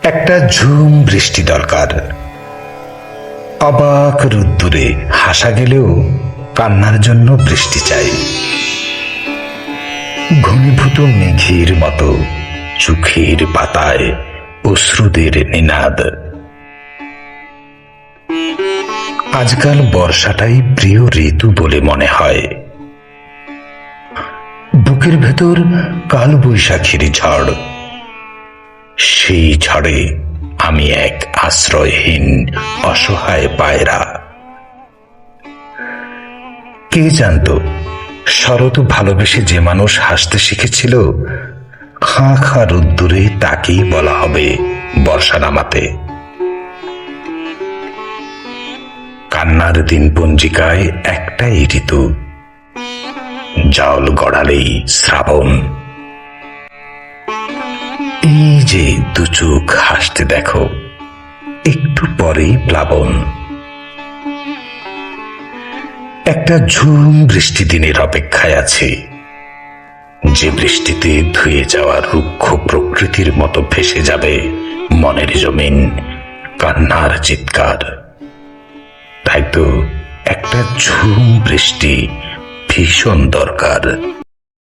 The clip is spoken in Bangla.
একটা ঝুম বৃষ্টি দরকার। অবাক রোদ্দুরে হাসা গেলেও কান্নার জন্য বৃষ্টি চাই। ঘনীভূত মেঘের মতো চোখের পাতায় অশ্রুদের নিনাদ। আজকাল বর্ষাটাই প্রিয় ঋতু বলে মনে হয়। বুকের ভেতর কাল বৈশাখীর ঝড়। সেই ঝড়ে আমি এক আশ্রয়হীন অসহায় পায়রা। কে জানতো শরৎ ভালোবেসে যে মানুষ হাসতে শিখেছিল, খাঁ খাঁ রোদ্দুরে তাকেই বলা হবে বর্ষা নামাতে। কান্নার দিন পঞ্জিকায় একটাই ঋতু, জল গড়ালেই শ্রাবণ। এই যে দু চোখ হাসতে দেখো, একটু পরেই প্লাবন। একটা ঝুম বৃষ্টি দিনের অপেক্ষায় আছে, যে বৃষ্টিতে ধুয়ে যাওয়া রুক্ষ প্রকৃতির মতো ভেসে যাবে মনের জমিন, কান্নার চিৎকার। তাই তো একটা ঝুম বৃষ্টি ভীষণ দরকার।